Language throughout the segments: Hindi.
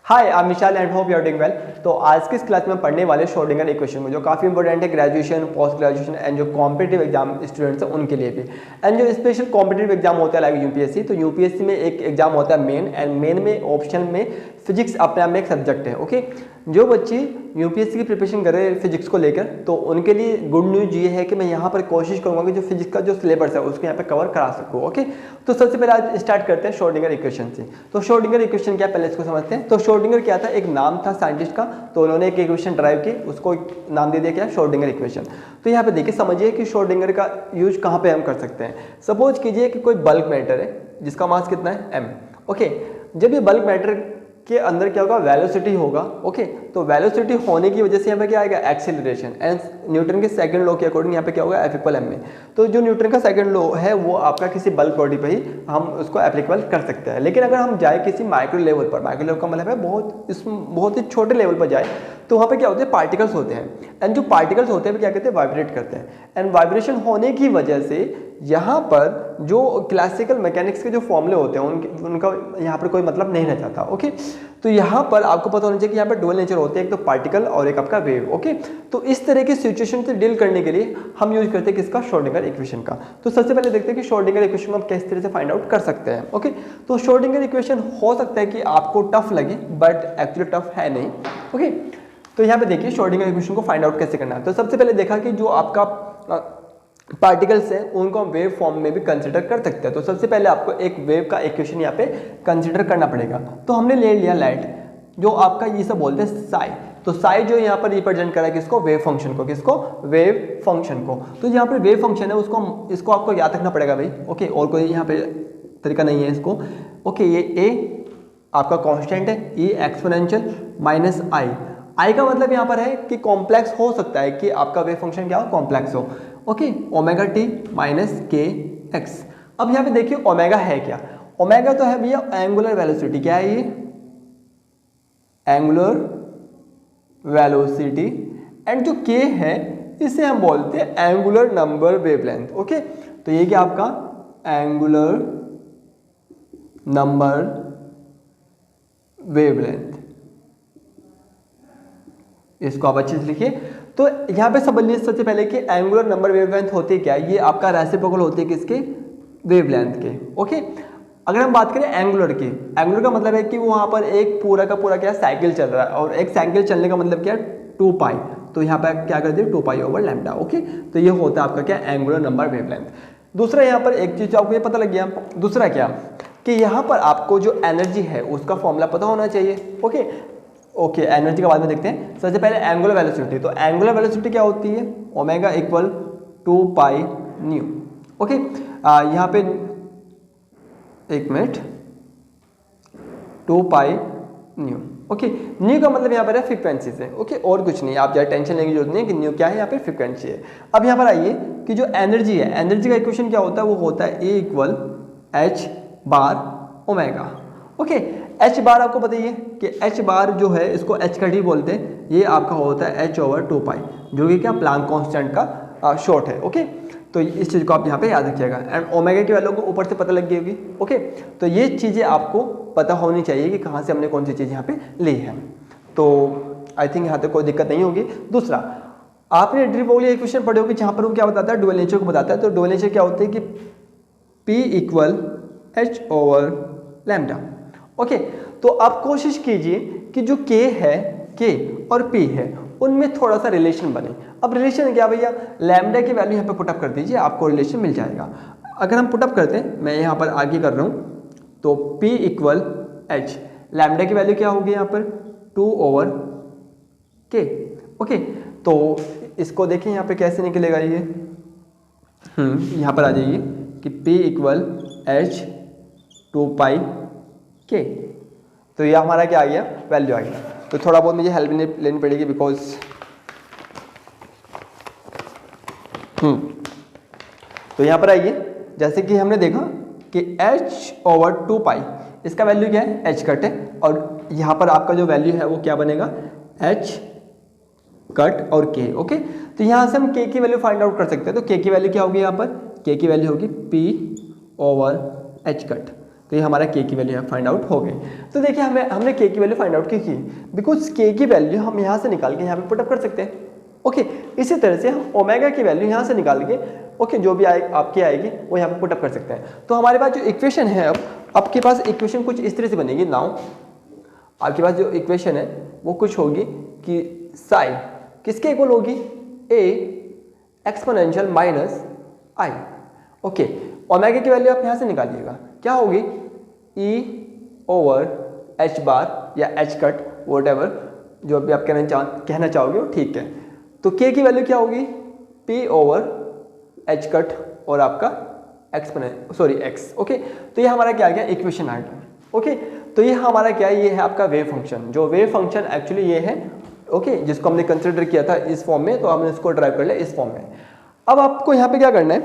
Hi I am Vishal and hope you are doing well. तो आज की इस क्लास में पढ़ने वाले श्रोडिंगर इक्वेशन को जो काफ़ी इंपॉर्टेंट है ग्रेजुएशन पोस्ट ग्रेजुएशन एंड जो कॉम्पिटिटिव एग्जाम स्टूडेंट्स हैं उनके लिए भी। एंड जो स्पेशल कॉम्पिटिटिव एग्जाम होता है लाइक यूपीएससी, तो यूपीएससी में एक एग्जाम होता है मेन, एंड मेन में ऑप्शन में फिजिक्स अपने आप में एक सब्जेक्ट है। ओके, जो बच्चे यूपीएससी की प्रिपरेशन कर रहे हैं फिजिक्स को लेकर, तो उनके लिए गुड न्यूज़ ये है कि मैं यहाँ पर कोशिश करूँगा कि जो फिजिक्स का जो सिलेबस है उसको यहाँ पे कवर करा सकूँ। ओके, तो सबसे पहले आज स्टार्ट करते हैं श्रोडिंगर इक्वेशन से। तो श्रोडिंगर इक्वेशन क्या, पहले इसको समझते हैं। तो श्रोडिंगर क्या था, एक नाम था साइंटिस्ट का, तो उन्होंने एक इक्वेशन ड्राइव की, उसको नाम दे दिया क्या, श्रोडिंगर इक्वेशन। तो यहाँ पे देखिए, समझिए कि श्रोडिंगर का यूज कहाँ पे हम कर सकते हैं। सपोज कीजिए कि कोई बल्क मैटर है जिसका मास कितना है m। ओके, जब ये बल्क मैटर के अंदर क्या होगा, वेलोसिटी होगा। ओके, तो वेलोसिटी होने की वजह से यहाँ पे क्या आएगा, एक्सेलरेशन। एंड न्यूटन के सेकंड लॉ के अकॉर्डिंग यहाँ पे क्या होगा, F=ma में। तो जो न्यूटन का सेकंड लॉ है वो आपका किसी बल्क बॉडी पे ही हम उसको एप्लीकेबल कर सकते हैं। लेकिन अगर हम जाए किसी माइक्रो लेवल पर, माइक्रो लेवल का मतलब है बहुत ही छोटे लेवल पर जाए, तो वहाँ पे क्या होते हैं, पार्टिकल्स होते हैं। एंड जो पार्टिकल्स होते हैं वो क्या कहते हैं, वाइब्रेट करते हैं। एंड वाइब्रेशन होने की वजह से यहाँ पर जो क्लासिकल मैकेनिक्स के जो फॉर्मूले होते हैं उनका यहाँ पर कोई मतलब नहीं रह जाता। ओके, तो यहाँ पर आपको पता होना चाहिए कि यहाँ पर डुअल नेचर होते हैं, एक तो पार्टिकल और एक आपका वेव। ओके, तो इस तरह की सिचुएशन से डील करने के लिए हम यूज करते हैं किसका, श्रोडिंगर इक्वेशन का। तो सबसे पहले देखते हैं कि श्रोडिंगर इक्वेशन को हम किस तरह से फाइंड आउट कर सकते हैं। ओके, तो श्रोडिंगर इक्वेशन हो सकता है कि आपको टफ लगे, बट एक्चुअली टफ है नहीं। ओके, तो यहाँ पे देखिए श्रोडिंगर इक्वेशन को फाइंड आउट कैसे करना है। तो सबसे पहले देखा कि जो आपका पार्टिकल्स हैं उनको हम वेव फॉर्म में भी कंसिडर कर सकते हैं। तो सबसे पहले आपको एक वेव का इक्वेशन यहाँ पे कंसिडर करना पड़ेगा। तो हमने ले लिया लाइट, जो आपका ये सब बोलते हैं साई। तो साई जो यहाँ पर रिप्रेजेंट करा है किसको, वेव फंक्शन को। किसको, वेव फंक्शन को। तो यहाँ पर वेव फंक्शन है इसको आपको याद रखना पड़ेगा भाई। ओके, और कोई यहाँ पे तरीका नहीं है इसको। ओके, ये ए आपका कॉन्स्टेंट है, ये एक्सपोनेंशियल माइनस आई का मतलब यहाँ पर है कि कॉम्प्लेक्स हो सकता है कि आपका वेव फंक्शन क्या हो, कॉम्प्लेक्स हो। ओके, ओमेगा टी माइनस के एक्स। अब यहाँ पे देखिए ओमेगा है क्या, ओमेगा तो है भैया एंगुलर वेलोसिटी। क्या है ये, एंगुलर वेलोसिटी। एंड जो के है इसे हम बोलते हैं एंगुलर नंबर वेवलेंथ। ओके, तो ये क्या आपका एंगुलर नंबर वेवलेंथ, इसको आप अच्छे से लिखिए। तो यहाँ पे समझिए सबसे पहले कि एंगुलर नंबर वेवलेंथ होती क्या है, ये आपका रेसिप्रोकल होती है किसके, वेवलेंथ के। ओके, अगर हम बात करें एंगुलर की, एंगुलर का मतलब है कि वो वहाँ पर एक पूरा का पूरा क्या साइकिल चल रहा है, और एक साइकिल चलने का मतलब क्या है, 2 पाई। तो यहाँ पर क्या कर दिए, 2 पाई ओवर लैम्डा। ओके, तो ये होता है आपका क्या, एंगुलर नंबर वेवलेंथ। दूसरा यहाँ पर एक चीज आपको ये पता लग गया, दूसरा क्या कि यहाँ पर आपको जो एनर्जी है उसका फॉर्मूला पता होना चाहिए। ओके, एनर्जी का बाद में देखते हैं। सबसे पहले एंगुलर वेलोसिटी। तो एंगुलर वेलोसिटी क्या होती है, omega equal 2 pi nu. Okay, यहाँ पे एक minute, 2 pi nu. Okay, new का मतलब यहाँ पर है फ्रीक्वेंसी से। ओके, और कुछ नहीं, आप ज़्यादा टेंशन लेने की जरूरत नहीं है कि न्यू क्या है, यहाँ पे फ्रीक्वेंसी है। अब यहाँ पर आइए कि जो एनर्जी है, एनर्जी का इक्वेशन क्या होता है, वो होता है ए इक्वल एच बार ओमेगा। ओके, एच बार आपको बताइए कि एच बार जो है इसको एच का डी बोलते हैं, ये आपका होता है एच ओवर 2 पाई, जो कि क्या प्लांक कांस्टेंट का शॉर्ट है। ओके, तो इस चीज़ को आप यहाँ पे याद रखिएगा। एंड ओमेगा की वैल्यू को ऊपर से पता लग गई होगी। ओके, तो ये चीज़ें आपको पता होनी चाहिए कि कहाँ से हमने कौन सी चीज़ यहाँ पे ली है। तो आई थिंक यहाँ तक कोई दिक्कत नहीं होगी। दूसरा, आपने डी ब्रोगली इक्वेशन पढ़े होगी जहाँ पर वो क्या बताता है, डुअल नेचर को बताता है। तो डुअल नेचर क्या होती है कि P equal H over lambda. Okay, तो आप कोशिश कीजिए कि जो K है, K और P है, उनमें थोड़ा सा रिलेशन बने। अब रिलेशन क्या भैया, लैम्डा की वैल्यू यहाँ पे पुटअप कर दीजिए, आपको रिलेशन मिल जाएगा। अगर हम पुटअप करते हैं, मैं यहाँ पर आगे कर रहा हूँ, तो P इक्वल एच, लैम्डा की वैल्यू क्या होगी यहाँ पर 2 ओवर K। ओके, तो इसको देखें यहाँ पे कैसे निकलेगा ये, यहाँ पर आ जाइए कि P इक्वल एच 2 पाई के। तो ये हमारा क्या आ गया, वैल्यू आ गया। तो थोड़ा बहुत मुझे हेल्प लेनी पड़ेगी बिकॉज तो यहाँ पर आइए, जैसे कि हमने देखा कि h ओवर 2 पाई, इसका वैल्यू क्या है, h कट है, और यहाँ पर आपका जो वैल्यू है वो क्या बनेगा, h कट और k। ओके, तो यहाँ से हम k की वैल्यू फाइंड आउट कर सकते हैं। तो k की वैल्यू क्या होगी, यहाँ पर k की वैल्यू होगी p ओवर h कट। तो ये हमारा के की वैल्यू फाइंड आउट हो गई। तो देखिए हमने के की वैल्यू फाइंड आउट की बिकॉज के की वैल्यू हम यहाँ से निकाल के यहाँ पे पुटअप कर सकते हैं। ओके, इसी तरह से हम ओमेगा की वैल्यू यहाँ से निकाल के ओके जो भी आपकी आएगी वो यहाँ पे पुटअप कर सकते हैं। तो हमारे पास जो इक्वेशन है अब आपके पास इक्वेशन कुछ इस तरह से बनेगी। नाउ आपके पास जो इक्वेशन है वो कुछ होगी कि साई किसके इक्वल होगी, ए exponential minus i. Okay, omega की वैल्यू आप यहाँ से निकालिएगा, क्या होगी ई ओवर एच बार या एच कट वॉट जो भी आप कहना चाहोगे वो ठीक है। तो के की वैल्यू क्या होगी, पी ओवर एच कट और आपका एक्स। ओके, तो ये हमारा क्या आ गया इक्वेशन आ गया। ओके, तो ये हमारा क्या है, ये है आपका वेव फंक्शन। जो वेव फंक्शन एक्चुअली ये है ओके, जिसको हमने कंसिडर किया था इस फॉर्म में, तो हमने इसको ड्राइव कर लिया इस फॉर्म में। अब आपको यहाँ पे क्या करना है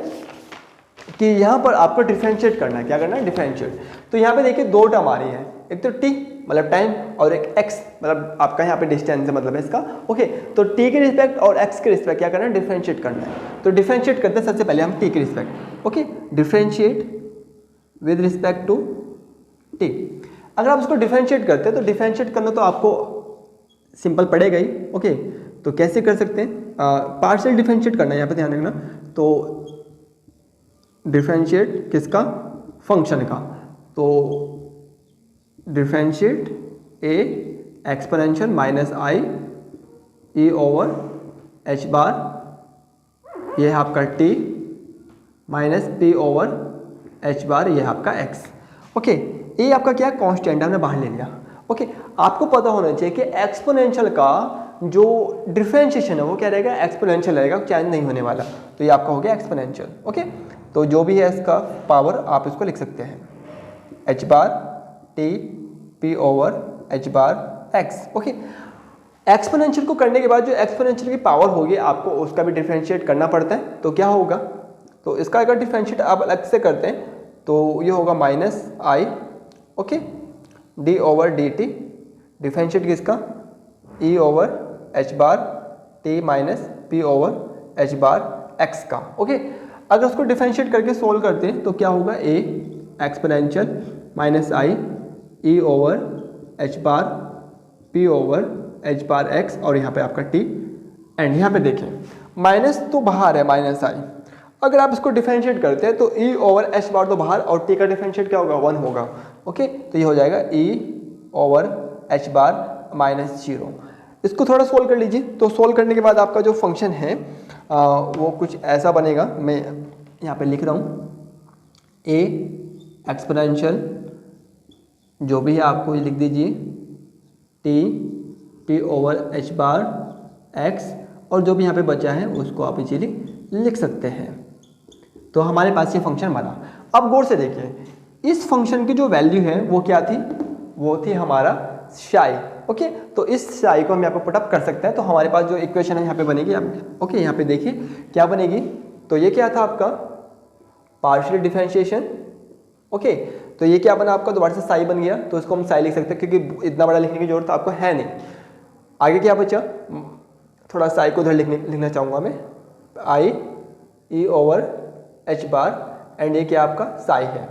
कि यहाँ पर आपको डिफरेंशिएट करना है। क्या करना है, डिफरेंशिएट। तो यहाँ पे देखिए दो टर्म आ रही है, एक तो टी मतलब टाइम और एक एक्स मतलब आपका यहाँ पे डिस्टेंस है मतलब है इसका। ओके, तो टी के रिस्पेक्ट और एक्स के रिस्पेक्ट क्या करना है, डिफरेंशिएट करना है। तो डिफरेंशिएट करते हैं सबसे पहले हम टी के respect. Okay, differentiate with respect to t. अगर आप उसको डिफरेंशिएट करते हैं तो डिफरेंशिएट करना तो आपको सिंपल पड़ेगा ही। ओके, तो कैसे कर सकते हैं, पार्शियल डिफरेंशिएट करना है यहाँ पे ध्यान रखना। तो डिफरेंशिएट किसका, फंक्शन का। तो differentiate a exponential minus i e over h bar, ये है आपका t minus p over h bar, ये है आपका एक्स। ओके, ये आपका क्या कांस्टेंट हमने बाहर ले लिया। ओके, आपको पता होना चाहिए कि एक्सपोनेंशियल का जो डिफरेंशिएशन है वो क्या रहेगा, एक्सपोनेंशियल रहेगा, चेंज नहीं होने वाला। तो ये आपका हो गया एक्सपोनेंशियल। ओके, तो जो भी है इसका पावर आप इसको लिख सकते हैं H bar T P over h bar x. Okay, exponential को करने के बाद जो एक्सपोनेंशियल की पावर होगी आपको उसका भी डिफरेंशिएट करना पड़ता है। तो क्या होगा, तो इसका अगर डिफरेंशिएट आप अलग से करते हैं तो ये होगा minus i okay d over d t, differentiate किसका, e over h bar t minus p over h bar x का। ओके, अगर उसको डिफरेंशिएट करके सोल्व करते हैं तो क्या होगा, ए exponential minus i e over h bar P over h bar x और यहाँ पे आपका टी। एंड यहाँ पे देखें माइनस तो बाहर है माइनस आई, अगर आप इसको डिफरेंशिएट करते हैं तो ई ओवर एच बार तो बाहर और टी का डिफरेंशिएट क्या होगा, 1 होगा। ओके, तो ये हो जाएगा ई ओवर एच बार माइनस 0। इसको थोड़ा सोल्व कर लीजिए। तो सोल्व करने के बाद आपका जो फंक्शन है वो कुछ ऐसा बनेगा, मैं यहाँ पे लिख रहा हूँ ए एक्सपोनेंशियल जो भी है आपको ये लिख दीजिए T over h bar x और जो भी यहाँ पे बचा है उसको आप इजीली लिख सकते हैं। तो हमारे पास ये फंक्शन बना। अब गौर से देखिए इस फंक्शन की जो वैल्यू है वो क्या थी, वो थी हमारा शाई। ओके, तो इस शाई को हम यहाँ पे पुटअप कर सकते हैं। तो हमारे पास जो इक्वेशन है यहाँ पे बनेगी। ओके, यहाँ पे देखिए क्या बनेगी। तो ये क्या था आपका पार्शियल डिफरेंशिएशन। ओके, तो ये क्या बना आपका, दोबारा से साई बन गया। तो इसको हम साई लिख सकते हैं क्योंकि इतना बड़ा लिखने की जरूरत आपको है नहीं। आगे क्या बचा, थोड़ा साई को उधर लिखना चाहूँगा मैं, i e over h bar and ये क्या आपका साई है।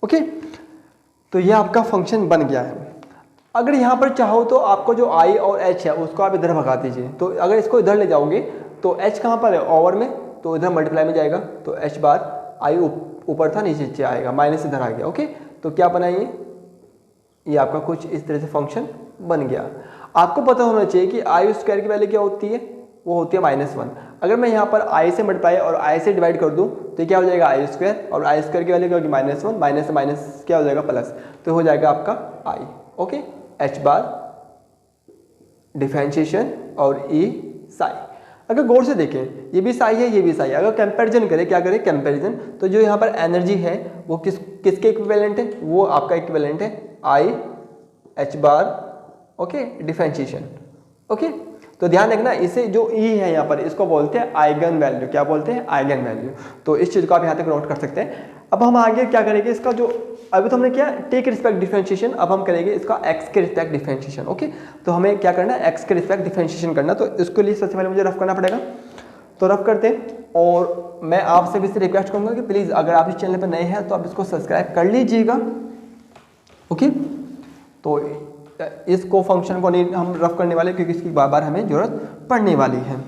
ओके, तो ये आपका फंक्शन बन गया है। अगर यहाँ पर चाहो तो आपको जो आई और एच है उसको आप इधर भगा दीजिए। तो अगर इसको इधर ले जाओगे तो एच कहाँ पर है, ओवर में, तो इधर मल्टीप्लाई में जाएगा। तो एच बार आई ऊपर था नीचे आएगा, माइनस इधर आ गया। ओके, तो क्या बना ये आपका कुछ इस तरह से फंक्शन बन गया। आपको पता होना चाहिए कि आई स्क्वायर की वैल्यू क्या होती है, वो होती है -1। अगर मैं यहाँ पर आई से मल्टीप्लाई और आई से डिवाइड कर दूँ तो क्या हो जाएगा आई स्क्वायर, और आई स्क्वायर की वैल्यू क्या होगी -1, माइनस से माइनस क्या हो जाएगा प्लस, तो हो जाएगा आपका आई। ओके, एच बार डिफरेंशिएशन और ई साई। अगर गौर से देखें ये भी साई है ये भी साई है। अगर कंपैरिजन करें, क्या करें कंपैरिजन, तो जो यहाँ पर एनर्जी है वो किसके इक्विवेलेंट है, वो आपका इक्विवेलेंट है I H bar okay differentiation. Okay, तो ध्यान रखना इसे जो ई है यहाँ पर इसको बोलते हैं आइगन वैल्यू। क्या बोलते हैं, आइगन वैल्यू। तो इस चीज़ को आप यहाँ तक नोट कर सकते हैं। अब हम आगे क्या करेंगे, इसका जो अभी तो हमने किया टी के रिस्पेक्ट डिफरेंशिएशन, अब हम करेंगे इसका एक्स के रिस्पेक्ट डिफरेंशिएशन। ओके, तो हमें क्या करना है, एक्स के रिस्पेक्ट डिफरेंशिएशन करना। तो इसके लिए सबसे पहले मुझे रफ करना पड़ेगा। तो रफ करते हैं, और मैं आपसे भी रिक्वेस्ट करूँगा कि प्लीज़ अगर आप इस चैनल पर नए हैं तो आप इसको सब्सक्राइब कर लीजिएगा ओके, तो इसको फंक्शन को नहीं हम रफ करने वाले क्योंकि इसकी बार बार हमें जरूरत पड़ने वाली है,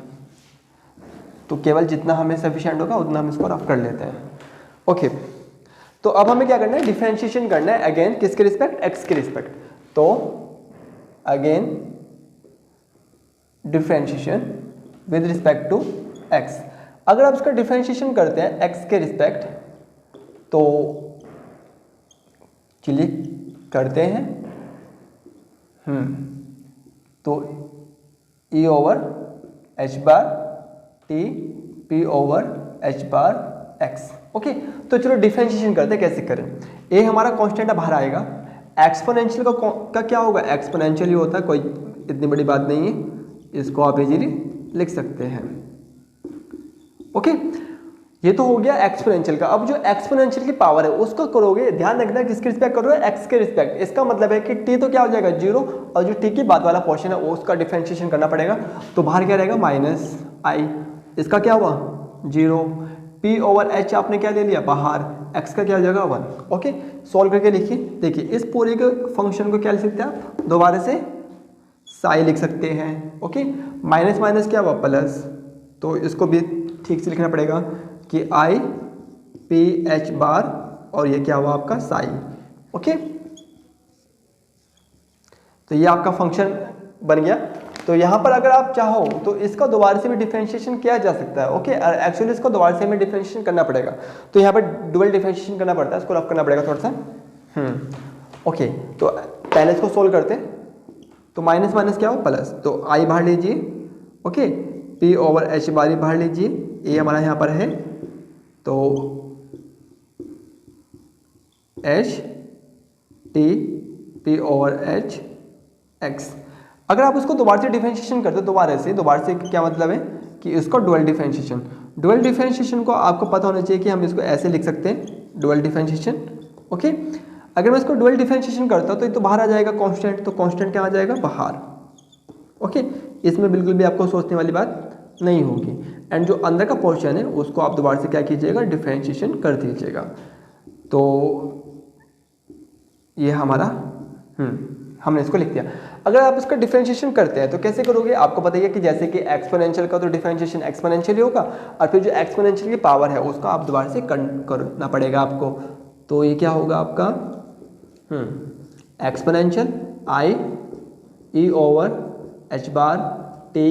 तो केवल जितना हमें सफिशिएंट होगा उतना हम इसको रफ कर लेते हैं। ओके, तो अब हमें क्या करना है, डिफरेंशिएशन करना है अगेन किसके रिस्पेक्ट, एक्स के रिस्पेक्ट। तो again differentiation with respect to x. अगर आप इसका डिफरेंशिएशन करते हैं एक्स के रिस्पेक्ट, तो चलिए करते हैं। तो e over h bar T P over h bar x. Okay, तो चलो डिफरेंशिएशन करते हैं, कैसे करें। ए हमारा कांस्टेंट बाहर आएगा, एक्सपोनेंशियल का क्या होगा, एक्सपोनेंशियल ही होता है, कोई इतनी बड़ी बात नहीं है, इसको आप इजीली लिख सकते हैं। ओके, ये तो हो गया एक्सपोनेंशियल का। अब जो एक्सपोनेंशियल की पावर है उसको करोगे, ध्यान रखना किसके रिस्पेक्ट करोगे, एक्स के रिस्पेक्ट। इसका मतलब है कि टी तो क्या हो जाएगा 0, और जो टी की बाद वाला पोर्शन है वो उसका डिफरेंशिएशन करना पड़ेगा, तो बाहर क्या रहेगा माइनस आई, इसका क्या हुआ 0, पी ओवर एच आपने क्या ले लिया बाहर, एक्स का क्या हो जाएगा 1। ओके, सॉल्व करके लिखिए, देखिए इस पूरे के फंक्शन को क्या लिख सकते हैं आप, दोबारा से साई लिख सकते हैं। ओके, माइनस माइनस क्या हुआ प्लस, तो इसको भी ठीक से लिखना पड़ेगा कि आई पी एच बार और ये क्या हुआ आपका साई। ओके, तो ये आपका फंक्शन बन गया। तो यहाँ पर अगर आप चाहो तो इसका दोबारा से भी डिफरेंशिएशन किया जा सकता है। ओके, एक्चुअली इसको दोबारा से हमें डिफरेंशिएशन करना पड़ेगा, तो यहाँ पर डुअल डिफरेंशिएशन करना पड़ता है, इसको रफ करना पड़ेगा थोड़ा सा। ओके, तो पहले इसको सोल्व करते हैं। तो माइनस माइनस क्या हो प्लस, तो आई बाहर लीजिए। ओके, पी ओवर एच बारी बाहर लीजिए, ये हमारा यहाँ पर है, तो H T P over H x. अगर आप उसको दोबारा से डिफरेंशिएशन करते हो, दोबारा से क्या मतलब है कि इसको डुअल डिफरेंशिएशन को आपको पता होना चाहिए कि हम इसको ऐसे लिख सकते हैं, डुअल डिफरेंशिएशन। ओके, अगर मैं इसको डुअल डिफरेंशिएशन करता हूँ तो ये तो बाहर आ जाएगा कांस्टेंट, तो कांस्टेंट क्या आ जाएगा बाहर। ओके, इसमें बिल्कुल भी आपको सोचने वाली बात नहीं होगी, एंड जो अंदर का पोर्शन है उसको आप दोबारा से क्या कीजिएगा, डिफरेंशिएशन कर दीजिएगा। तो ये हमारा हमने इसको लिख दिया। अगर आप इसका डिफरेंशिएशन करते हैं तो कैसे करोगे, आपको पता ही है कि जैसे कि एक्सपोनेंशियल का तो डिफरेंशिएशन एक्सपोनेंशियल ही होगा, और फिर जो एक्सपोनेंशियल की पावर है उसका आप दोबारा से करना पड़ेगा आपको। तो ये क्या होगा आपका एक्सपोनेंशियल आई e over h bar T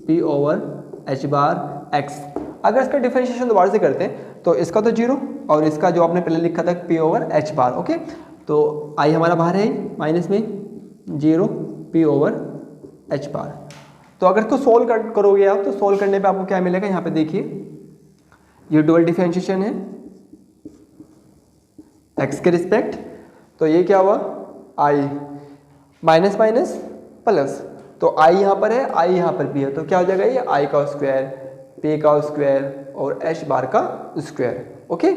P over h bar x. अगर इसका डिफरेंशिएशन दोबारा से करते हैं तो इसका तो 0 और इसका जो आपने पहले लिखा था पी ओवर एच बार। ओके, तो आई हमारा बाहर है माइनस में 0 पी ओवर एच बार। तो अगर इसको सोल्व करोगे आप, तो सोल्व करने पे आपको क्या मिलेगा, यहाँ पे देखिए ये डुअल डिफरेंशिएशन है एक्स के रिस्पेक्ट, तो ये क्या हुआ आई माइनस माइनस प्लस, तो आई यहाँ पर है आई यहाँ पर भी है, तो क्या हो जाएगा ये आई का स्क्वायर पी का स्क्वायर और एच बार का स्क्वायर। ओके,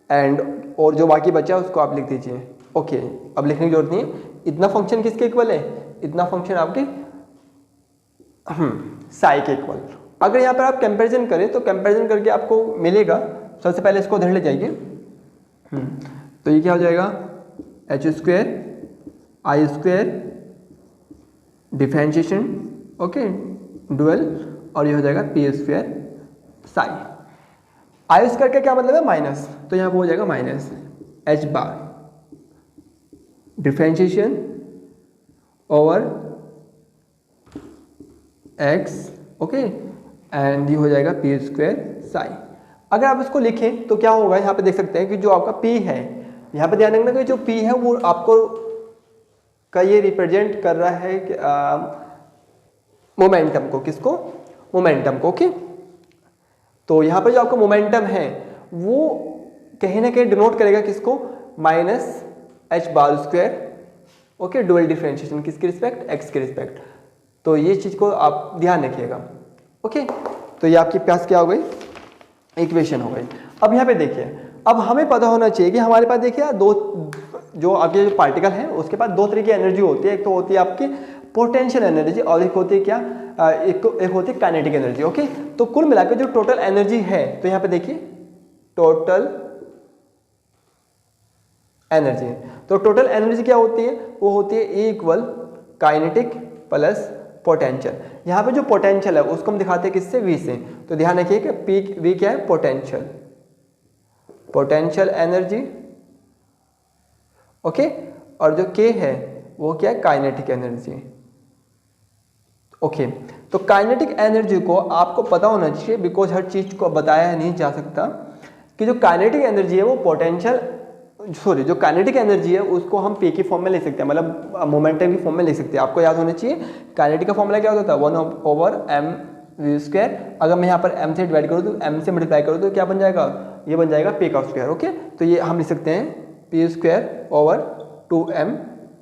एंड और जो बाकी बचा उसको आप लिख दीजिए। ओके, अब लिखने की जरूरत नहीं है। इतना फंक्शन किसके इक्वल है, इतना फंक्शन आपके साई के इक्वल। अगर यहाँ पर आप कंपैरिजन करें तो कंपैरिजन करके आपको मिलेगा, सबसे पहले इसको धर ले जाइए। तो ये क्या हो जाएगा एच स्क्वायर आई स्क्वायर डिफरेंशिएशन, ओके डुअल, और ये हो जाएगा पी स्क्वायर साई। आई स्क्वायर का क्या मतलब है माइनस, तो यहाँ पर हो जाएगा minus H bar differentiation over x, okay, and ये हो जाएगा पी स्क्वायर साई। अगर आप इसको लिखें तो क्या होगा, यहाँ पे देख सकते हैं कि जो आपका P है, यहाँ पे ध्यान रखना कि जो P है वो आपको का ये रिप्रेजेंट कर रहा है मोमेंटम को, किसको, मोमेंटम को। ओके, तो यहाँ पे जो आपका मोमेंटम है वो कहीं ना कहीं डिनोट करेगा किसको, minus H bar square. Okay, dual differentiation किसके रिस्पेक्ट, एक्स के रिस्पेक्ट। तो ये चीज़ को आप ध्यान रखिएगा। ओके, तो ये आपके पास क्या हो गई, इक्वेशन हो गई। अब यहाँ पे देखिए, अब हमें पता होना चाहिए कि हमारे पास देखिए दो जो आपके जो पार्टिकल हैं उसके पास दो तरह की एनर्जी होती है। एक तो होती है आपकी पोटेंशियल एनर्जी और एक होती है क्या, एक होती है काइनेटिक एनर्जी। ओके, तो कुल मिलाकर जो टोटल एनर्जी है, तो यहाँ पे देखिए टोटल एनर्जी है। तो टोटल एनर्जी क्या होती है, वो होती है E equal kinetic plus potential. यहाँ पे जो पोटेंशियल है उसको हम दिखाते हैं किससे, V से। तो ध्यान रखिए कि पी V क्या है, पोटेंशियल, पोटेंशियल एनर्जी, ओके, और जो K है वो क्या है, काइनेटिक एनर्जी, ओके। तो काइनेटिक एनर्जी को आपको पता होना चाहिए, बिकॉज हर चीज को बताया नहीं जा सकता कि जो काइनेटिक एनर्जी है वो पोटेंशियल, सॉरी, जो काइनेटिक एनर्जी है उसको हम P की फॉर्म में लिख सकते हैं, मतलब मोमेंटम की फॉर्म में लिख सकते हैं। आपको याद होना चाहिए काइनेटिक का फॉर्मूला क्या होता था, 1/mv²। अगर मैं यहाँ पर m से डिवाइड करूँ तो m से मल्टीप्लाई करूँ तो क्या बन जाएगा, ये बन जाएगा P का स्क्वायर, ओके। तो ये हम लिख सकते हैं P²/2m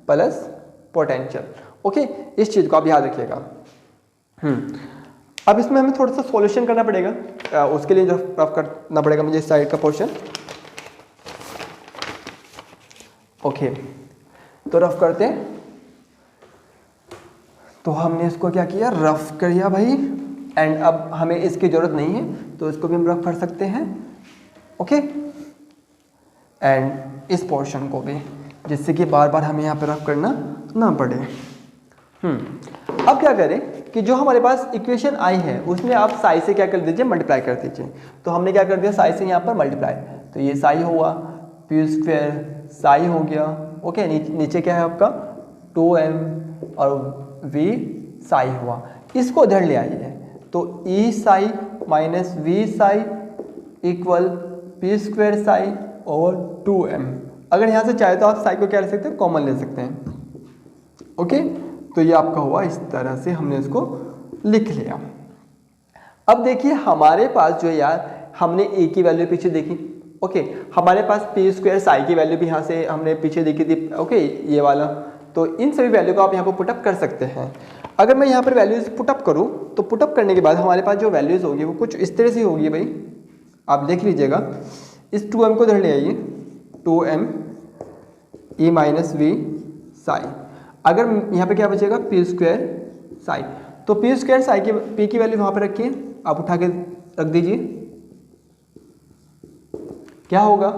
प्लस पोटेंशियल, ओके। इस चीज़ को आप याद रखिएगा। अब इसमें हमें थोड़ा सा सॉल्यूशन करना पड़ेगा, उसके लिए रफ करना पड़ेगा मुझे इस साइड का पोर्शन, ओके। तो रफ करते हैं। तो हमने इसको क्या किया, रफ कर दिया भाई, एंड अब हमें इसकी जरूरत नहीं है तो इसको भी हम रफ कर सकते हैं, ओके। एंड इस पोर्शन को भी, जिससे कि बार बार हमें यहाँ पे रफ करना ना पड़े। अब क्या करें कि जो हमारे पास इक्वेशन आई है उसमें आप साई से क्या कर दीजिए, मल्टीप्लाई कर दीजिए। तो हमने क्या कर दिया, साई से यहाँ पर मल्टीप्लाई, तो ये साई हुआ, P² साई हो गया, ओके। नीचे क्या है आपका 2m और V साई हुआ, इसको इधर ले आइए। तो E Sai minus V psi equal P² Sai और 2m। अगर यहाँ से चाहे तो आप साई को क्या ले सकते हैं, कॉमन ले सकते हैं, ओके। तो ये आपका हुआ, इस तरह से हमने इसको लिख लिया। अब देखिए हमारे पास जो यार, हमने ए की वैल्यू पीछे देखी, ओके। हमारे पास P² साई की वैल्यू भी यहाँ से हमने पीछे देखी थी, ओके, ये वाला। तो इन सभी वैल्यू को आप यहाँ पर पुटअप कर सकते हैं। अगर मैं यहाँ पर वैल्यूज पुटअप करूँ तो पुटअप करने के बाद हमारे पास जो वैल्यूज होगी वो कुछ इस तरह से होगी भाई, आप देख लीजिएगा। इस 2m को इधर ले आइए, 2m E minus V Sai. अगर यहाँ पे क्या बचेगा, P² साई। तो P² साई की P की वैल्यू वहाँ पे रखिए, आप उठा के रख दीजिए, क्या होगा,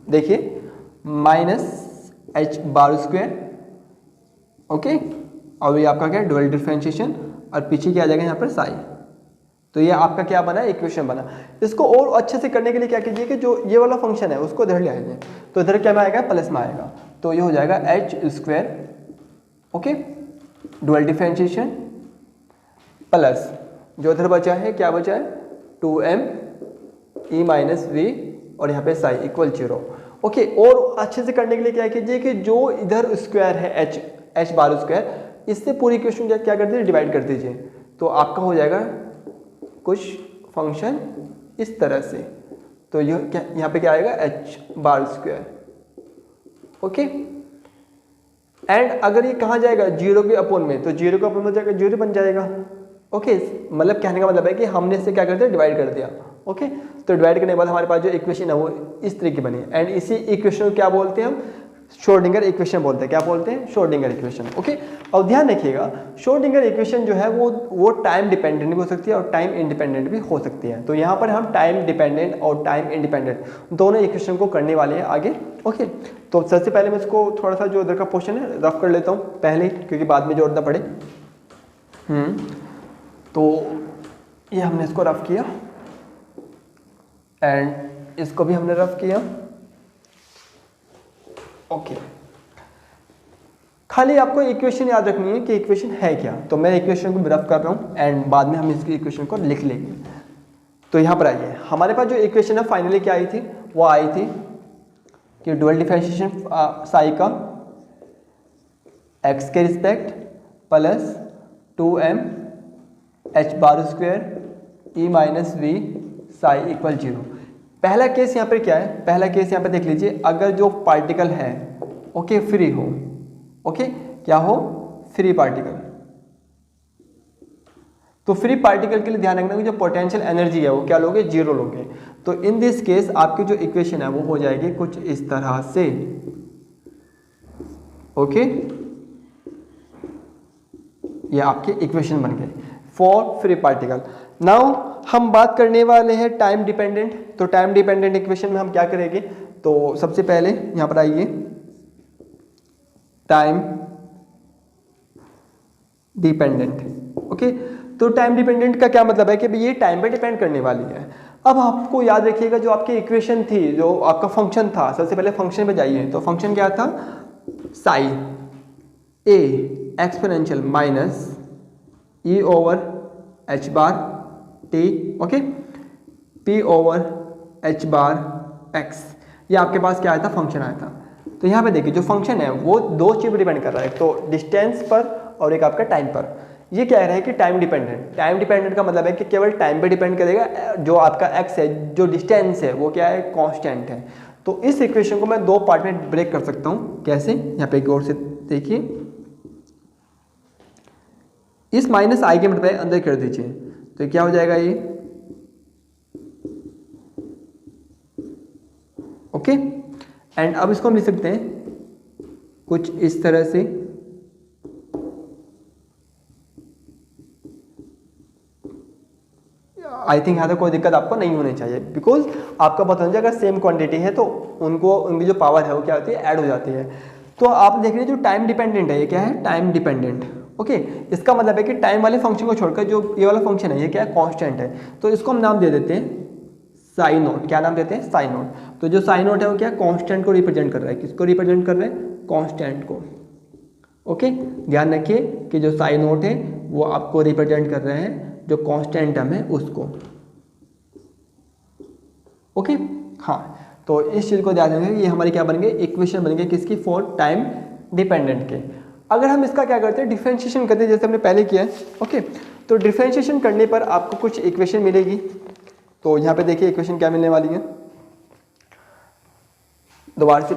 देखिए -h², ओके। और ये आपका क्या, डुअल डिफरेंशिएशन, और पीछे क्या आ जाएगा यहाँ पर साई। तो ये आपका क्या बना, इक्वेशन बना। इसको और अच्छे से करने के लिए क्या कीजिए कि जो ये वाला फंक्शन है उसको इधर ले आइए। तो इधर क्या में आएगा, प्लस में आएगा। तो ये हो जाएगा h², okay, dual differentiation plus जो इधर बचा है, क्या बचा है, 2m E माइनस V और यहाँ पे साई इक्वल 0, ओके। और अच्छे से करने के लिए क्या कीजिए कि जो इधर स्क्वायर है h², इससे पूरी इक्वेशन क्या कर दीजिए, डिवाइड कर दीजिए। तो आपका हो जाएगा कुछ फंक्शन इस तरह से। तो यह क्या, यहाँ पे क्या आएगा, h², ओके। एंड अगर ये कहाँ जाएगा, 0 के अपोन में, तो 0 के अपोन में जाएगा 0 बन जाएगा, ओके। मतलब कहने का मतलब है कि हमने इससे क्या कर दिया, डिवाइड कर दिया, ओके। तो डिवाइड करने के बाद हमारे पास जो इक्वेशन है वो इस तरह की बनी। एंड इसी इक्वेशन को क्या बोलते हैं हम, श्रोडिंगर इक्वेशन बोलते हैं। क्या बोलते हैं, श्रोडिंगर इक्वेशन, ओके। और ध्यान रखिएगा, श्रोडिंगर इक्वेशन जो है वो टाइम डिपेंडेंट भी हो सकती है और टाइम इंडिपेंडेंट भी हो सकती है। तो यहाँ पर हम टाइम डिपेंडेंट और टाइम इंडिपेंडेंट दोनों इक्वेशन को करने वाले हैं आगे, ओके। तो सबसे पहले मैं इसको थोड़ा सा जो इधर का पोर्शन है रफ कर लेता हूँ पहले, क्योंकि बाद में जोड़ना पड़े। तो ये हमने इसको रफ किया एंड इसको भी हमने रफ किया, ओके। खाली आपको इक्वेशन याद रखनी है कि इक्वेशन है क्या। तो मैं इक्वेशन को रफ कर रहा हूँ एंड बाद में हम इसकी इक्वेशन को लिख लेंगे। तो यहाँ पर आइए, हमारे पास जो इक्वेशन है फाइनली क्या आई थी, वो आई थी कि डुअल डिफरेंशिएशन साई का x के respect plus 2m h² E minus V Sai equal 0। पहला केस यहाँ पर क्या है, पहला केस यहाँ पर देख लीजिए, अगर जो पार्टिकल है, ओके, फ्री हो, ओके, क्या हो, फ्री पार्टिकल। तो फ्री पार्टिकल के लिए ध्यान रखना कि जो पोटेंशियल एनर्जी है वो क्या लोगे, 0 लोगे। तो इन दिस केस आपकी जो इक्वेशन है वो हो जाएगी कुछ इस तरह से, ओके। ये आपकी इक्वेशन बन गई फॉर फ्री पार्टिकल। नाउ हम बात करने वाले हैं टाइम डिपेंडेंट। तो टाइम डिपेंडेंट इक्वेशन में हम क्या करेंगे, तो सबसे पहले यहाँ पर आइए, टाइम डिपेंडेंट। ओके, तो टाइम डिपेंडेंट का क्या मतलब है कि भाई ये टाइम पे डिपेंड करने वाली है। अब आपको याद रखिएगा जो आपकी इक्वेशन थी, जो आपका फंक्शन था, सबसे पहले फंक्शन पे जाइए। तो फंक्शन क्या था, साई ए एक्सपोनेंशियल माइनस ई over h bar T, okay, P over h bar x, ये आपके पास क्या आया था, फंक्शन आया था। तो यहाँ पे देखिए जो फंक्शन है वो दो चीज पर डिपेंड कर रहा है, एक तो डिस्टेंस पर और एक आपका टाइम पर। ये कह रहा है कि टाइम डिपेंडेंट। टाइम डिपेंडेंट का मतलब है कि केवल टाइम पे डिपेंड करेगा, जो आपका एक्स है, जो डिस्टेंस है वो क्या है, कांस्टेंट है। तो इस इक्वेशन को मैं दो पार्ट में ब्रेक कर सकता हूँ। कैसे, यहाँ पे गौर से देखिए, इस माइनस आई के मल्टीप्लाई अंदर कर दीजिए, तो क्या हो जाएगा ये, ओके। एंड अब इसको हम लिख सकते हैं कुछ इस तरह से, आई थिंक यहाँ तक कोई दिक्कत आपको नहीं होनी चाहिए, बिकॉज आपका पता होना चाहिए अगर सेम क्वांटिटी है तो उनकी जो पावर है वो क्या होती है, ऐड हो जाती है। तो आप देख रहे हैं जो टाइम डिपेंडेंट है, ये क्या है, टाइम डिपेंडेंट। ओके, इसका मतलब है कि टाइम वाले फंक्शन को छोड़कर जो ये वाला फंक्शन है ये क्या है, कांस्टेंट है। तो इसको हम नाम दे देते हैं साई नोट। क्या नाम देते हैं, साई नोट। तो जो साई नोट है वो क्या, कांस्टेंट को रिप्रेजेंट कर रहा है। किसको रिप्रेजेंट कर रहा है, कांस्टेंट को। ओके, ध्यान रखिए कि जो साई नोट है वो आपको रिप्रेजेंट कर रहे हैं जो कांस्टेंट टर्म है उसको। ओके, हाँ, तो इस चीज को ध्यान रखें, ये हमारी क्या बन गई, इक्वेशन बन गई किसकी, फॉर टाइम डिपेंडेंट के। अगर हम इसका क्या करते हैं, डिफरेंशिएशन करते हैं जैसे हमने पहले किया है। ओके, तो डिफरेंशिएशन करने पर आपको कुछ इक्वेशन मिलेगी। तो यहाँ पे देखिए इक्वेशन क्या मिलने वाली है, दोबारा से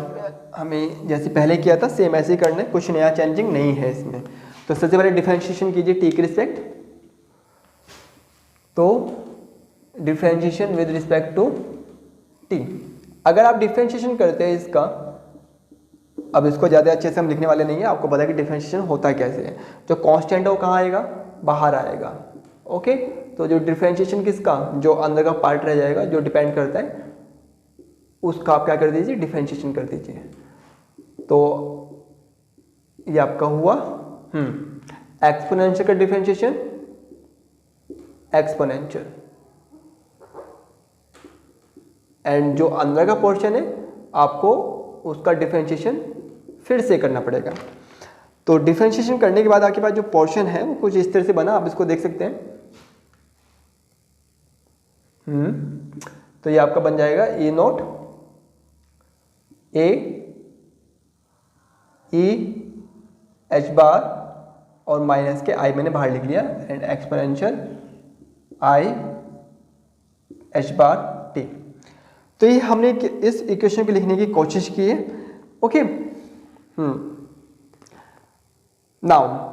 हमें जैसे पहले किया था सेम ऐसे ही करना है, कुछ नया चेंजिंग नहीं है इसमें। तो सबसे पहले डिफरेंशिएशन कीजिए टी की रिस्पेक्ट, तो differentiation with respect to t. अगर आप डिफरेंशिएशन करते हैं इसका, अब इसको ज़्यादा अच्छे से हम लिखने वाले नहीं है, आपको पता है कि डिफरेंशिएशन होता कैसे है। जो कांस्टेंट है वो कहाँ आएगा, बाहर आएगा। ओके, तो जो डिफरेंशिएशन किसका, जो अंदर का पार्ट रह जाएगा जो डिपेंड करता है उसका आप क्या कर दीजिए, डिफरेंशिएशन कर दीजिए। तो ये आपका हुआ एक्सपोनेंशियल का डिफरेंशिएशन, एक्सपोनेंशियल, एंड जो अंदर का पोर्शन है आपको उसका डिफरेंशिएशन फिर से करना पड़ेगा। तो डिफरेंशिएशन करने के बाद आपके पास जो पोर्शन है वो कुछ इस तरह से बना, आप इसको देख सकते हैं। तो ये आपका बन जाएगा ई नोट ए ई एच बार और माइनस के आई मैंने बाहर लिख लिया, and exponential I H bar T. तो ये हमने इस इक्वेशन को लिखने की कोशिश की है। ओके, नाउ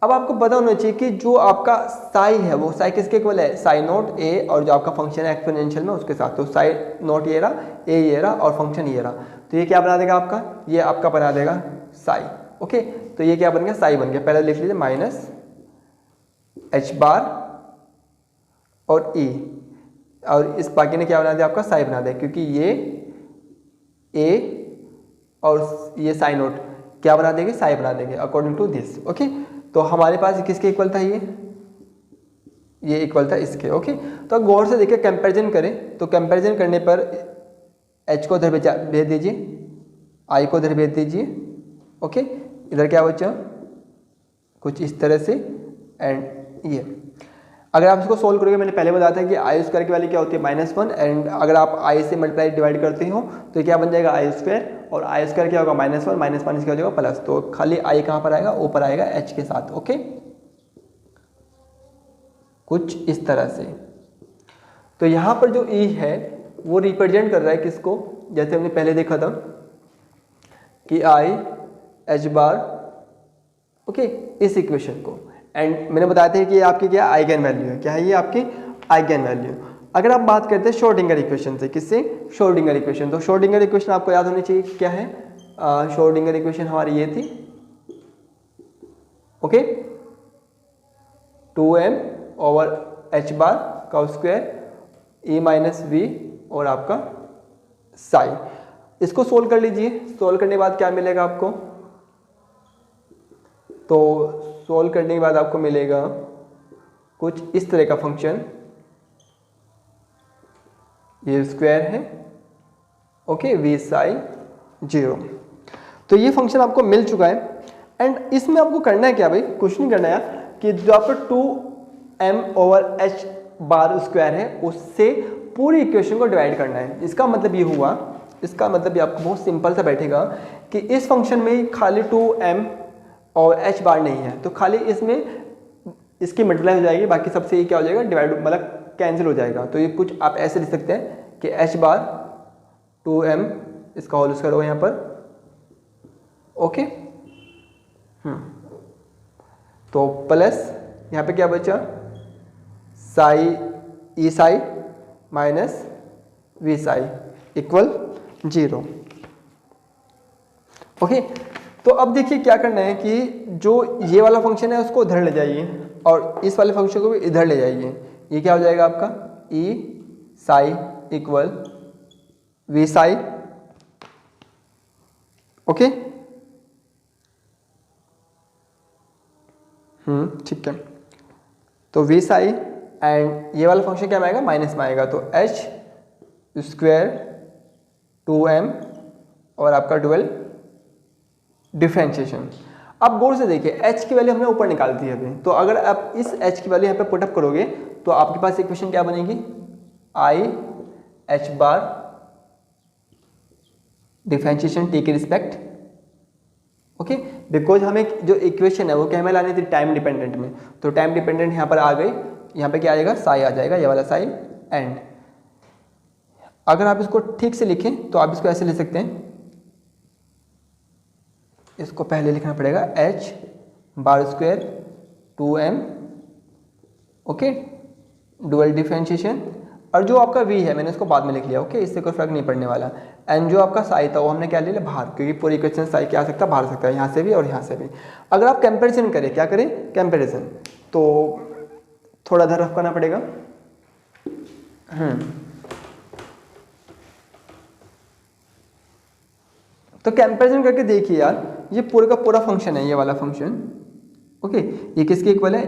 अब आपको पता होना चाहिए कि जो आपका साई है वो साई किसके इक्वल है, साई नोट ए, और जो आपका फंक्शन है एक्सपोनेंशियल में उसके साथ। तो साई नोट ये रहा, ए ये रहा और फंक्शन ये रहा। तो ये क्या बना देगा आपका, ये आपका बना देगा साई। ओके, तो ये क्या बन गया, साई बन गया। पहले लिख लीजिए माइनस एच बार और ई, और इस बाकी ने क्या बना दिया आपका, साई बना दिया, क्योंकि ये ए और ये साई नोट क्या बना देंगे, साई बना देंगे अकॉर्डिंग टू दिस। ओके, तो हमारे पास किसके इक्वल था, ये इक्वल था इसके। ओके, तो गौर से देखिए कंपैरिजन करें, तो कंपैरिजन करने पर एच को इधर भेज दीजिए, आई को इधर भेज दीजिए। ओके, इधर क्या बचा, कुछ इस तरह से, एंड ये अगर आप इसको सोल्व करोगे, मैंने पहले बताया था कि आई स्क्वायर की वैल्यू क्या होती है, -1, एंड अगर आप आई से मल्टीप्लाई डिवाइड करते हो तो क्या बन जाएगा आई स्क्वायर, और आई स्क्वायर क्या होगा -1, -1 क्या हो जाएगा प्लस। तो खाली आई कहाँ पर आएगा, ऊपर आएगा एच के साथ। ओके, कुछ इस तरह से। तो यहाँ पर जो ई है वो रिप्रेजेंट कर रहा है किसको, जैसे हमने पहले देखा था कि आई एच बार, ओके, इस इक्वेशन को, एंड मैंने बताया था कि ये आपकी क्या आइगन वैल्यू है, क्या है ये आपकी आइगन वैल्यू। अगर आप बात करते हैं श्रोडिंगर इक्वेशन से, किससे, श्रोडिंगर इक्वेशन। तो श्रोडिंगर इक्वेशन आपको याद होनी चाहिए क्या है, श्रोडिंगर इक्वेशन हमारी ये थी। ओके, 2m ओवर एच बार का स्क्वायर ई माइनस वी और आपका साई। इसको सोल्व कर लीजिए। सोल्व करने के बाद क्या मिलेगा आपको, तो सोल्व करने के बाद आपको मिलेगा कुछ इस तरह का फंक्शन, ये स्क्वायर है, ओके, वी साई 0। तो ये फंक्शन आपको मिल चुका है। एंड इसमें आपको करना है क्या भाई, कुछ नहीं करना है कि जो आपका 2m/h बार स्क्वायर है उससे पूरी इक्वेशन को डिवाइड करना है। इसका मतलब ये हुआ, इसका मतलब ये आपको बहुत सिंपल सा बैठेगा कि इस फंक्शन में खाली 2m और h बार नहीं है, तो खाली इसमें इसकी मल्टीप्लाई हो जाएगी, बाकी सबसे ये क्या हो जाएगा, डिवाइड मतलब कैंसिल हो जाएगा। तो ये कुछ आप ऐसे लिख सकते हैं कि h बार 2m इसका होल स्क्वायर होगा यहाँ पर, ओके। तो प्लस यहाँ पे क्या बचा, psi e psi minus v psi equal 0, okay. तो अब देखिए क्या करना है कि जो ये वाला फंक्शन है उसको उधर ले जाइए और इस वाले फंक्शन को भी इधर ले जाइए। ये क्या हो जाएगा आपका, e psi equal v psi, okay. ठीक है। तो वी साई एंड ये वाला फंक्शन क्या में आएगा, माइनस में आएगा, तो एच स्क्वायर 2m और आपका डुअल डिफरेंशिएशन। अब गौर से देखिए h की वैल्यू हमने ऊपर निकाल दी है अभी, तो अगर आप इस h की वैल्यू यहाँ पे पुटअप करोगे तो आपके पास इक्वेशन क्या बनेगी, आई h बार डिफरेंशिएशन t के रिस्पेक्ट, ओके। बिकॉज हमें जो इक्वेशन है वो क्या में लानी थी, टाइम डिपेंडेंट में, तो टाइम डिपेंडेंट यहाँ पर आ गई, यहाँ पे क्या आ जाएगा, साई आ जाएगा, ये वाला साई। एंड अगर आप इसको ठीक से लिखें तो आप इसको ऐसे लिख सकते हैं, इसको पहले लिखना पड़ेगा h bar square 2m, okay, dual differentiation, और जो आपका v है मैंने इसको बाद में लिख लिया, ओके, इससे कोई फर्क नहीं पड़ने वाला। एंड जो आपका साई था वो हमने क्या ले लिया, बाहर, क्योंकि पूरी इक्वेशन साई क्या आ सकता है, बाहर सकता है, यहाँ से भी और यहाँ से भी। अगर आप कंपैरिजन करें, क्या करें, कंपैरिजन, तो थोड़ा इधर रफ करना पड़ेगा। तो कंपैरिजन करके देखिए यार, ये पूरे का पूरा फंक्शन है, ये वाला फंक्शन, ओके, ये किसके इक्वल है,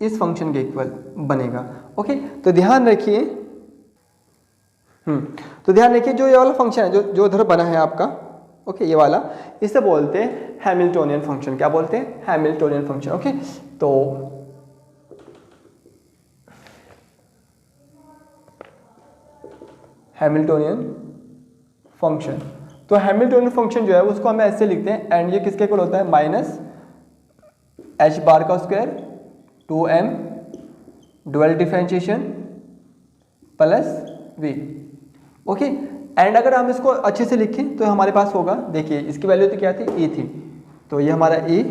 इस फंक्शन के इक्वल बनेगा, ओके। तो ध्यान रखिए, तो ध्यान रखिए जो ये वाला फंक्शन है जो इधर बना है आपका, ओके, ये वाला, इसे बोलते हैं हैमिल्टोनियन फंक्शन। क्या बोलते हैं, हैमिल्टोनियन फंक्शन, ओके। तो हैमिल्टोनियन फंक्शन, तो हैमिल्टोनियन फंक्शन जो है उसको हम ऐसे लिखते हैं, एंड ये किसके इक्वल होता है, माइनस h बार का square 2m dual differentiation plus v, okay. And अगर हम इसको अच्छे से लिखें तो हमारे पास होगा, देखिए इसकी वैल्यू तो क्या थी, e थी, तो ये हमारा e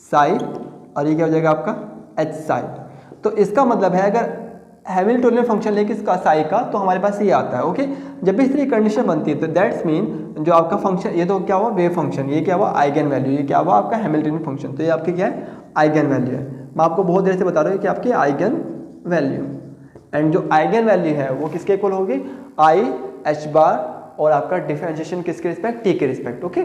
साई और ये क्या हो जाएगा आपका h साई। तो इसका मतलब है अगर हैमिल्टोनियन फंक्शन लेके इसका साई का, तो हमारे पास ये आता है, ओके। जब भी इस तरह कंडीशन बनती है तो दैट्स मीन जो आपका फंक्शन, ये तो क्या हुआ वेव फंक्शन, ये क्या हुआ आइगन वैल्यू, ये क्या हुआ आपका हैमिल्टोनियन फंक्शन, तो ये आपकी क्या है, आइगन वैल्यू है। मैं आपको बहुत देर से बता रहा हूँ कि आपकी आइगन वैल्यू, एंड जो आइगन वैल्यू है वो किसके इक्वल होगी, आई h बार और आपका डिफरेंशिएशन किसके रिस्पेक्ट, t के रिस्पेक्ट, ओके।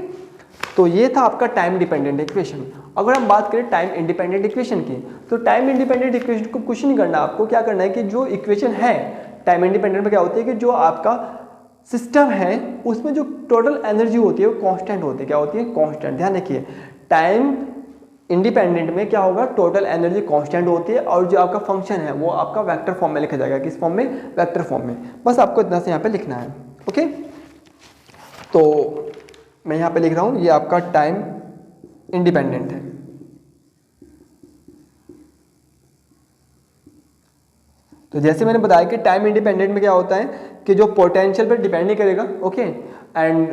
तो ये था आपका टाइम डिपेंडेंट इक्वेशन। अगर हम बात करें टाइम इंडिपेंडेंट इक्वेशन की, तो टाइम इंडिपेंडेंट इक्वेशन को कुछ नहीं करना, आपको क्या करना है कि जो इक्वेशन है टाइम इंडिपेंडेंट में क्या होती है कि जो आपका सिस्टम है उसमें जो टोटल एनर्जी होती है वो कांस्टेंट होती है, क्या होती है, कांस्टेंट। ध्यान रखिए टाइम इंडिपेंडेंट में क्या होगा, टोटल एनर्जी कांस्टेंट होती है, और जो आपका फंक्शन है वो आपका वेक्टर फॉर्म में लिखा जाएगा, किस फॉर्म में, वेक्टर फॉर्म में। बस आपको इतना से यहाँ पे लिखना है, ओके। तो मैं यहाँ पे लिख रहा हूँ ये आपका टाइम इंडिपेंडेंट है, तो जैसे मैंने बताया कि टाइम इंडिपेंडेंट में क्या होता है कि जो पोटेंशियल पर डिपेंड नहीं करेगा, ओके, एंड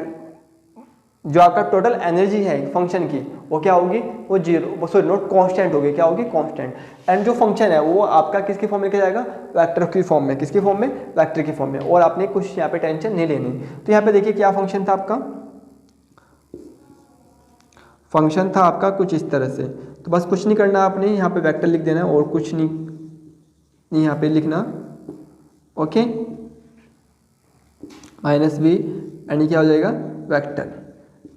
जो आपका टोटल एनर्जी है फंक्शन की वो क्या होगी, वो जीरो, सॉरी नॉट कांस्टेंट होगी, क्या होगी, कांस्टेंट। एंड जो फंक्शन है वो आपका किसकी फॉर्म में लिखा जाएगा, वेक्टर की फॉर्म में, किसकी फॉर्म में, वेक्टर की फॉर्म में, और आपने कुछ यहाँ पे टेंशन नहीं लेनी। तो यहाँ पे देखिए क्या फंक्शन था आपका, फंक्शन था आपका कुछ इस तरह से, तो बस कुछ नहीं करना आपने, यहाँ पे वेक्टर लिख देना और कुछ नहीं यहाँ पे लिखना, ओके, माइनस v एंड ये क्या हो जाएगा, वेक्टर।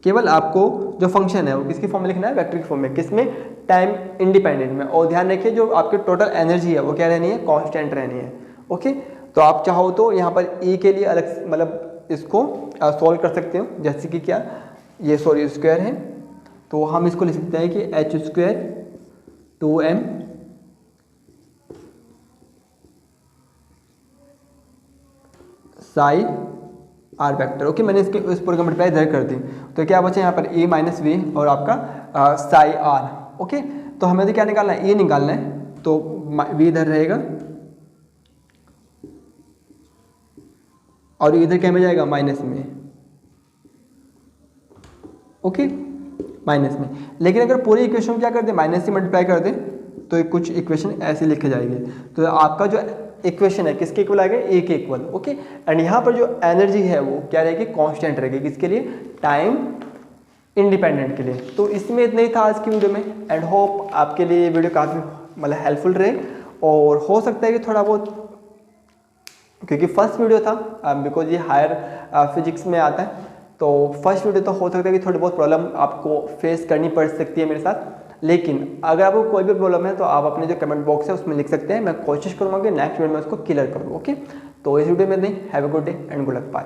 केवल आपको जो फंक्शन है वो किसकी फॉर्म में लिखना है, वेक्टर की फॉर्म में, किसमें, टाइम इंडिपेंडेंट में। और ध्यान रखिए जो आपकी टोटल एनर्जी है वो क्या रहनी है, कांस्टेंट रहनी है। ओके, तो आप चाहो तो यहाँ पर ई के लिए अलग मतलब इसको सॉल्व कर सकते हो, जैसे कि क्या, ये सॉरी स्क्वायर है तो हम इसको लिख सकते हैं कि H square 2m psi R vector. Okay, मैंने इसके उस पूरे का मल्टीप्लाई इधर कर दी, तो क्या बचा यहाँ पर a माइनस वी और आपका साई आर। ओके, तो हमें तो क्या निकालना है, a निकालना है, तो v इधर रहेगा और इधर क्या में जाएगा, माइनस में। ओके, माइनस में। लेकिन अगर पूरी इक्वेशन क्या कर दे, माइनस से मल्टीप्लाई कर दे, तो कुछ इक्वेशन ऐसे लिखे जाएगी। तो आपका जो इक्वेशन है किसके इक्वल आएगा, ए के इक्वल। ओके, एंड यहाँ पर जो एनर्जी है वो क्या रहेगी, कांस्टेंट रहेगी, किसके लिए, टाइम इंडिपेंडेंट के लिए। तो इसमें इतना ही था आज की वीडियो में, एंड होप आपके लिए ये वीडियो काफ़ी मतलब हेल्पफुल रहे। और हो सकता है कि थोड़ा बहुत, क्योंकि फर्स्ट वीडियो था, बिकॉज ये हायर फिजिक्स में आता है, तो फर्स्ट वीडियो तो हो सकता है कि थोड़ी बहुत प्रॉब्लम आपको फेस करनी पड़ सकती है मेरे साथ। लेकिन अगर आपको कोई भी प्रॉब्लम है तो आप अपने जो कमेंट बॉक्स है उसमें लिख सकते हैं, मैं कोशिश करूँगा कि नेक्स्ट वीडियो में उसको क्लियर करूँ। ओके, तो इस वीडियो में नहीं, have a good day and good luck, bye.